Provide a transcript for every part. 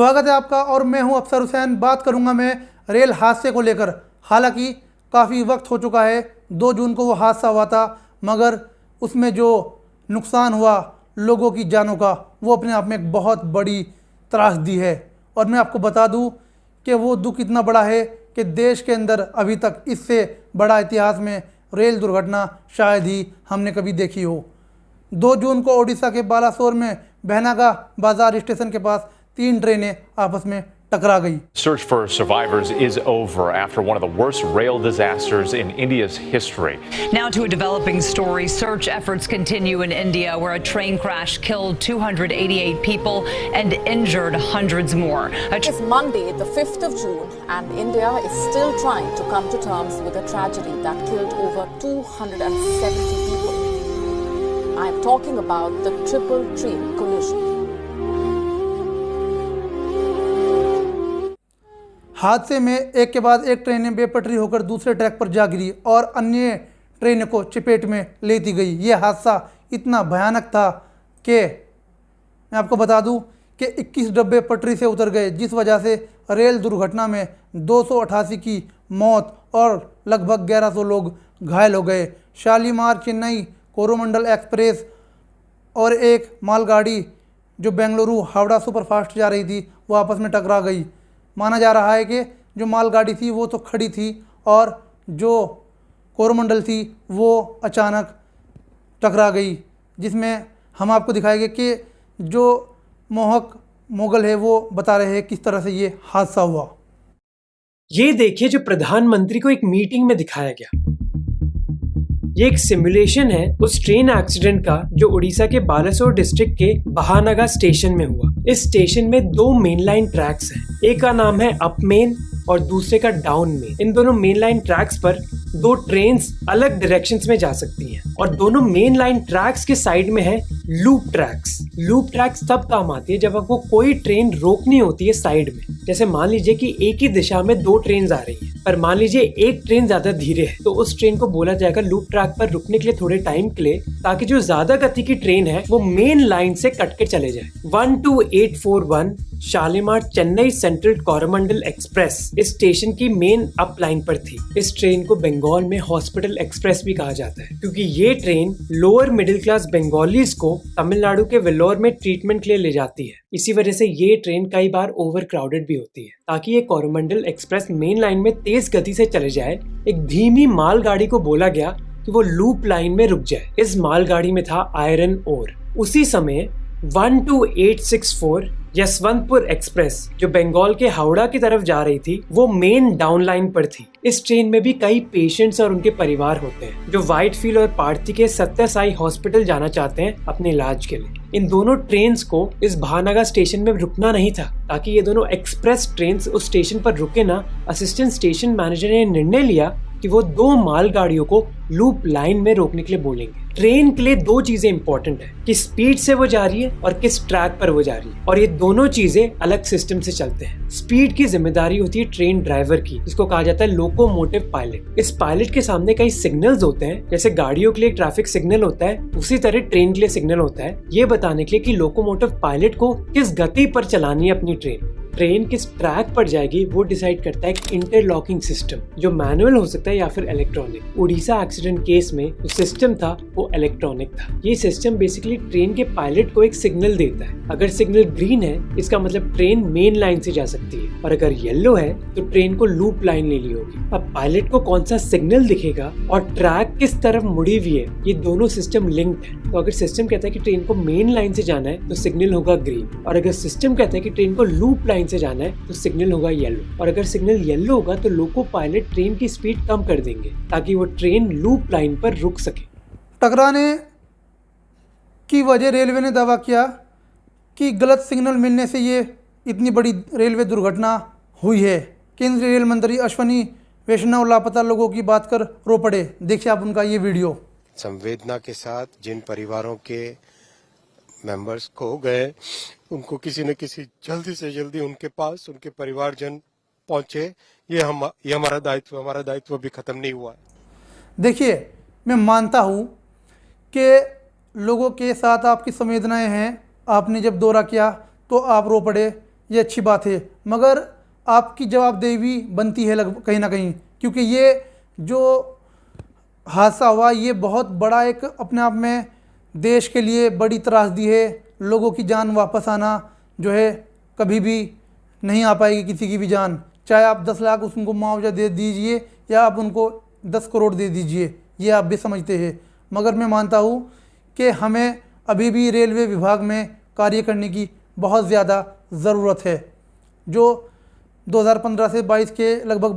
स्वागत है आपका और मैं हूं अफसर हुसैन। बात करूंगा मैं रेल हादसे को लेकर। हालांकि काफ़ी वक्त हो चुका है, 2 जून को वो हादसा हुआ था, मगर उसमें जो नुकसान हुआ लोगों की जानों का, वो अपने आप में एक बहुत बड़ी त्रासदी है। और मैं आपको बता दूं कि वो दुख इतना बड़ा है कि देश के अंदर अभी तक इससे बड़ा इतिहास में रेल दुर्घटना शायद ही हमने कभी देखी हो। 2 जून को ओडिशा के बालासोर में बहनागा बाजार स्टेशन के पास 3 ट्रेनें आपस में टकरा गई। Search for survivors is over after one of the worst rail disasters in India's history. Now to a developing story. Search efforts continue in India, where a train crash killed 288 people and injured hundreds more. It's Monday, the 5th of June, and India is still trying to come to terms with a tragedy that killed over 270 people. I am talking about the triple train collision. हादसे में एक के बाद एक ट्रेनें बेपटरी होकर दूसरे track पर जा गिरी और अन्य ट्रेनों को चपेट में लेती गई। ये हादसा इतना भयानक था कि मैं आपको बता दूं कि 21 डब्बे पटरी से उतर गए, जिस वजह से रेल दुर्घटना में 288 की मौत और लगभग 1100 लोग घायल हो गए। शालीमार चेन्नई कोरोमंडल एक्सप्रेस और एक मालगाड़ी जो बेंगलुरु हावड़ा सुपरफास्ट जा रही थी, वो आपस में टकरा गई। माना जा रहा है कि जो मालगाड़ी थी वो तो खड़ी थी और जो कोरोमंडल थी वो अचानक टकरा गई, जिसमें हम आपको दिखाएंगे कि जो मोहक मोगल है वो बता रहे हैं किस तरह से ये हादसा हुआ। ये देखिए जो प्रधानमंत्री को एक मीटिंग में दिखाया गया, ये एक सिमुलेशन है उस ट्रेन एक्सीडेंट का जो उड़ीसा के बालासोर डिस्ट्रिक्ट के बहानागा स्टेशन में हुआ। इस स्टेशन में 2 मेन लाइन ट्रैक्स हैं, एक का नाम है अप मेन और दूसरे का डाउन मेन। इन दोनों मेन लाइन ट्रैक्स पर 2 ट्रेन्स अलग डायरेक्शंस में जा सकती हैं और दोनों मेन लाइन ट्रैक्स के साइड में है लूप ट्रैक्स। लूप ट्रैक्स तब काम आती है जब आपको कोई ट्रेन रोकनी होती है साइड में। जैसे मान लीजिए कि एक ही दिशा में 2 ट्रेन आ रही है, पर मान लीजिए एक ट्रेन ज्यादा धीरे है, तो उस ट्रेन को बोला जाएगा लूप ट्रैक पर रुकने के लिए थोड़े टाइम के लिए, ताकि जो ज्यादा गति की ट्रेन है वो मेन लाइन से कट के चले जाए। 12841 शालीमार चेन्नई सेंट्रल कोरोमंडल एक्सप्रेस इस स्टेशन की मेन अप लाइन पर थी। इस ट्रेन को बंगाल में हॉस्पिटल एक्सप्रेस भी कहा जाता है, क्योंकि ये train lower middle class Bengalis को तमिलनाडु के वेल्लोर में ट्रीटमेंट के लिए ले जाती है। इसी वजह से ये ट्रेन कई बार ओवर क्राउडेड भी होती है। ताकि ये कोरोमंडल एक्सप्रेस मेन लाइन में तेज गति से चले जाए, एक धीमी मालगाड़ी को बोला गया कि वो लूप लाइन में रुक जाए। इस मालगाड़ी में था आयरन ओर। उसी समय 12864 यशवंतपुर एक्सप्रेस जो बंगाल के हावड़ा की तरफ जा रही थी, वो मेन डाउन लाइन पर थी। इस ट्रेन में भी कई पेशेंट्स और उनके परिवार होते हैं जो व्हाइटफील्ड और पार्थी के सत्य साई हॉस्पिटल जाना चाहते हैं अपने इलाज के लिए। इन दोनों ट्रेन्स को इस भानागा स्टेशन में रुकना नहीं था, ताकि ये दोनों एक्सप्रेस ट्रेन्स उस स्टेशन पर रुके ना। असिस्टेंट स्टेशन मैनेजर ने निर्णय लिया कि वो 2 मालगाड़ियों को लूप लाइन में रोकने के लिए बोलेंगे। ट्रेन के लिए 2 चीजें इंपॉर्टेंट है, कि स्पीड से वो जा रही है और किस ट्रैक पर वो जा रही है, और ये दोनों चीजें अलग सिस्टम से चलते हैं। स्पीड की जिम्मेदारी होती है ट्रेन ड्राइवर की, जिसको कहा जाता है लोकोमोटिव पायलट। इस पायलट के सामने कई सिग्नल्स होते हैं, जैसे गाड़ियों के लिए ट्रैफिक सिग्नल होता है, उसी तरह ट्रेन के लिए सिग्नल होता है, ये बताने के लिए कि लोकोमोटिव पायलट को किस गति पर चलानी है अपनी ट्रेन किस ट्रैक पर जाएगी, वो डिसाइड करता है एक इंटरलॉकिंग सिस्टम, जो मैनुअल हो सकता है या फिर इलेक्ट्रॉनिक। उड़ीसा एक्सीडेंट केस में जो सिस्टम था वो इलेक्ट्रॉनिक था। ये सिस्टम बेसिकली ट्रेन के पायलट को एक सिग्नल देता है। अगर सिग्नल ग्रीन है, इसका मतलब ट्रेन मेन लाइन से जा सकती है, और अगर येलो है तो ट्रेन को लूप लाइन ले ली होगी। अब पायलट को कौन सा सिग्नल दिखेगा और ट्रैक किस तरफ मुड़ी हुई है, ये दोनों सिस्टम लिंक्ड है। तो अगर सिस्टम कहता है कि ट्रेन को मेन लाइन से जाना है तो सिग्नल होगा ग्रीन, और अगर सिस्टम कहता है कि ट्रेन को लूप लाइन से जाना है तो सिग्नल होगा येलो, और अगर सिग्नल येलो होगा तो लोको पायलट ट्रेन की स्पीड कम कर देंगे ताकि वो ट्रेन लूप लाइन पर रुक सके। टकराने की वजह रेलवे ने दावा किया कि गलत सिग्नल मिलने से ये इतनी बड़ी रेलवे दुर्घटना हुई है। केंद्रीय रेल मंत्री अश्विनी वैष्णव लापता लोगों की बात कर रो पड़े। देखिए आप उनका ये वीडियो। संवेदना के साथ जिन परिवारों के मेंबर्स खो गए, उनको किसी न किसी जल्दी से जल्दी उनके पास उनके परिवारजन पहुंचे। ये हमारा दायित्व भी खत्म नहीं हुआ है। देखिए, मैं मानता हूँ कि लोगों के साथ आपकी संवेदनाएं हैं। आपने जब दौरा किया तो आप रो पड़े, ये अच्छी बात है, मगर आपकी जवाबदेही भी बनती है कहीं ना कहीं, क्योंकि ये जो हादसा हुआ ये बहुत बड़ा एक अपने आप में देश के लिए बड़ी त्रासदी है। लोगों की जान वापस आना जो है कभी भी नहीं आ पाएगी, किसी की भी जान, चाहे आप 10 लाख उनको मुआवजा दे दीजिए या आप उनको 10 करोड़ दे दीजिए, ये आप भी समझते हैं। मगर मैं मानता हूँ कि हमें अभी भी रेलवे विभाग में कार्य करने की बहुत ज़्यादा ज़रूरत है। जो 2015 से 22 के लगभग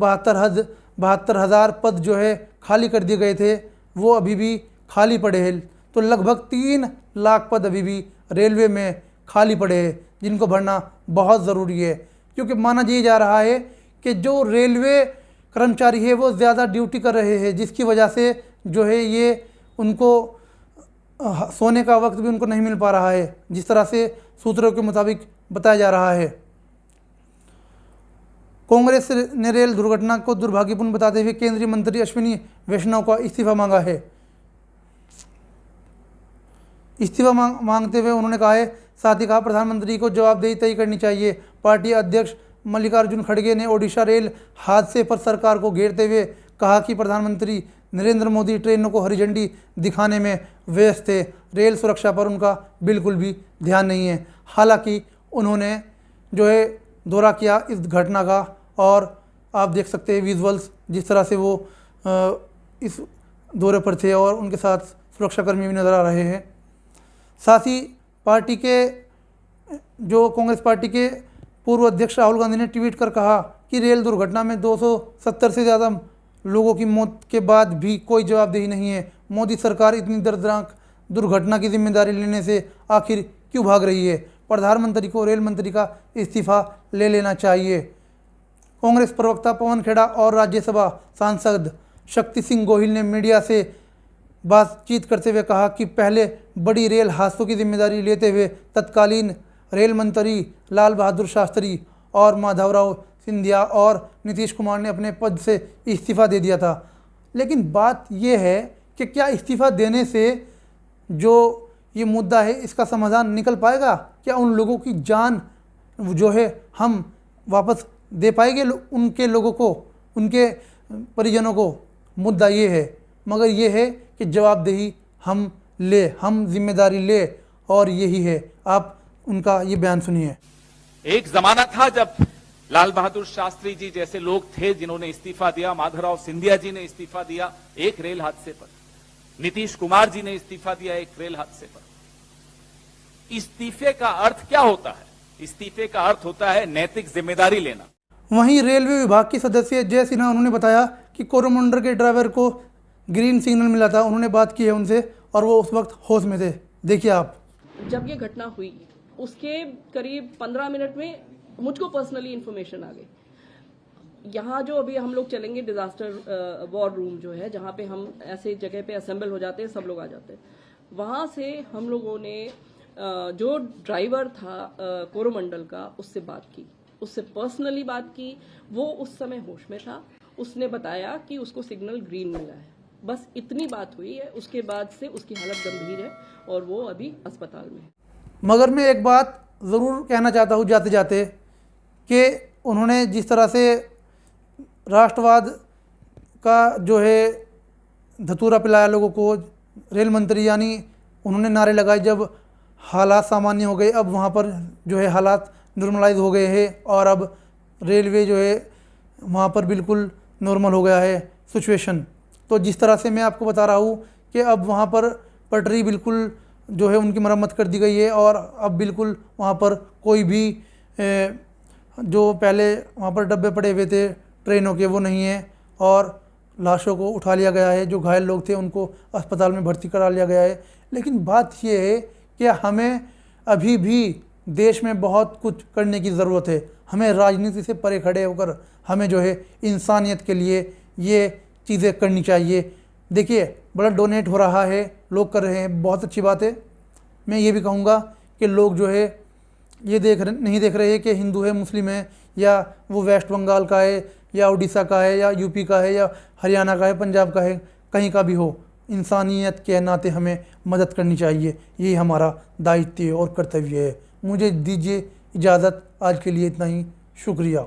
72,000 पद जो है खाली कर दिए गए थे, वो अभी भी खाली पड़े हैं। तो लगभग 3 लाख पद अभी भी रेलवे में खाली पड़े हैं, जिनको भरना बहुत ज़रूरी है। क्योंकि माना ये जा रहा है कि जो रेलवे कर्मचारी है वो ज़्यादा ड्यूटी कर रहे हैं, जिसकी वजह से जो है ये उनको सोने का वक्त भी उनको नहीं मिल पा रहा है, जिस तरह से सूत्रों के मुताबिक बताया जा रहा है। कांग्रेस ने रेल दुर्घटना को दुर्भाग्यपूर्ण बताते हुए केंद्रीय मंत्री अश्विनी वैष्णव का इस्तीफा मांगा है। इस्तीफा मांगते हुए उन्होंने कहा है, साथ ही कहा प्रधानमंत्री को जवाबदेही तय करनी चाहिए। पार्टी अध्यक्ष मल्लिकार्जुन खड़गे ने ओडिशा रेल हादसे पर सरकार को घेरते हुए कहा कि प्रधानमंत्री नरेंद्र मोदी ट्रेनों को हरी झंडी दिखाने में व्यस्त थे, रेल सुरक्षा पर उनका बिल्कुल भी ध्यान नहीं है। हालांकि उन्होंने जो है दौरा किया इस घटना का, और आप देख सकते हैं विजुअल्स जिस तरह से वो इस दौरे पर थे और उनके साथ सुरक्षाकर्मी भी नज़र आ रहे हैं। साथ ही पार्टी के जो कांग्रेस पार्टी के पूर्व अध्यक्ष राहुल गांधी ने ट्वीट कर कहा कि रेल दुर्घटना में 270 से ज़्यादा लोगों की मौत के बाद भी कोई जवाबदेही नहीं है। मोदी सरकार इतनी दर्दनाक दुर्घटना की जिम्मेदारी लेने से आखिर क्यों भाग रही है? प्रधानमंत्री को रेल मंत्री का इस्तीफा ले लेना चाहिए। कांग्रेस प्रवक्ता पवन खेड़ा और राज्यसभा सांसद शक्ति सिंह गोहिल ने मीडिया से बातचीत करते हुए कहा कि पहले बड़ी रेल हादसों की जिम्मेदारी लेते हुए तत्कालीन रेल मंत्री लाल बहादुर शास्त्री और माधवराव सिंधिया और नीतीश कुमार ने अपने पद से इस्तीफा दे दिया था। लेकिन बात यह है कि क्या इस्तीफा देने से जो ये मुद्दा है इसका समाधान निकल पाएगा? क्या उन लोगों की जान जो है हम वापस दे पाएंगे उनके लोगों को, उनके परिजनों को? मुद्दा ये है, मगर ये है कि जवाबदेही हम जिम्मेदारी ले, और यही है। आप उनका ये बयान सुनिए। एक जमाना था जब लाल बहादुर शास्त्री जी जैसे लोग थे जिन्होंने इस्तीफा दिया, माधवराव सिंधिया जी ने इस्तीफा दिया एक रेल हादसे पर, नीतीश कुमार जी ने इस्तीफा दिया एक रेल हादसे पर। इस्तीफे का अर्थ क्या होता है? इस्तीफे का अर्थ होता है नैतिक जिम्मेदारी लेना। वहीं रेलवे विभाग की सदस्य जय सिन्हा उन्होंने बताया कि कोरोमंडल के ड्राइवर को ग्रीन सिग्नल मिला था। उन्होंने बात की है उनसे और वो उस वक्त होश में थे। देखिए आप। जब ये घटना हुई उसके करीब 15 मिनट में मुझको पर्सनली इन्फॉर्मेशन आ गई। यहाँ जो अभी हम लोग चलेंगे डिजास्टर वॉर रूम जो है, जहाँ पे हम ऐसे जगह पे असेंबल हो जाते हैं, सब लोग आ जाते हैं, वहाँ से हम लोगों ने जो ड्राइवर था कोरोमंडल का उससे बात की, उससे पर्सनली बात की। वो उस समय होश में था। उसने बताया कि उसको सिग्नल ग्रीन मिला है। बस इतनी बात हुई है। उसके बाद से उसकी हालत गंभीर है और वो अभी अस्पताल में है। मगर मैं एक बात ज़रूर कहना चाहता हूँ जाते जाते कि उन्होंने जिस तरह से राष्ट्रवाद का जो है धतूरा पिलाया लोगों को, रेल मंत्री यानी उन्होंने नारे लगाए जब हालात सामान्य हो गए, अब वहाँ पर जो है हालात नॉर्मलाइज हो गए हैं और अब रेलवे जो है वहाँ पर बिल्कुल नॉर्मल हो गया है सिचुएशन। तो जिस तरह से मैं आपको बता रहा हूँ कि अब वहाँ पर पटरी बिल्कुल जो है उनकी मरम्मत कर दी गई है और अब बिल्कुल वहाँ पर कोई भी जो पहले वहाँ पर डब्बे पड़े हुए थे ट्रेनों के वो नहीं है और लाशों को उठा लिया गया है। जो घायल लोग थे उनको अस्पताल में भर्ती करा लिया गया है। लेकिन बात ये है कि हमें अभी भी देश में बहुत कुछ करने की ज़रूरत है। हमें राजनीति से परे खड़े होकर हमें जो है इंसानियत के लिए ये चीज़ें करनी चाहिए। देखिए ब्लड डोनेट हो रहा है, लोग कर रहे हैं, बहुत अच्छी बात है। मैं ये भी कहूँगा कि लोग जो है ये नहीं देख रहे कि हिंदू है मुस्लिम है या वो वेस्ट बंगाल का है या उड़ीसा का है या यूपी का है या हरियाणा का है, पंजाब का है, कहीं का भी हो। इंसानियत के नाते हमें मदद करनी चाहिए। ये हमारा दायित्व और कर्तव्य है। मुझे दीजिए इजाज़त, आज के लिए इतना ही, शुक्रिया।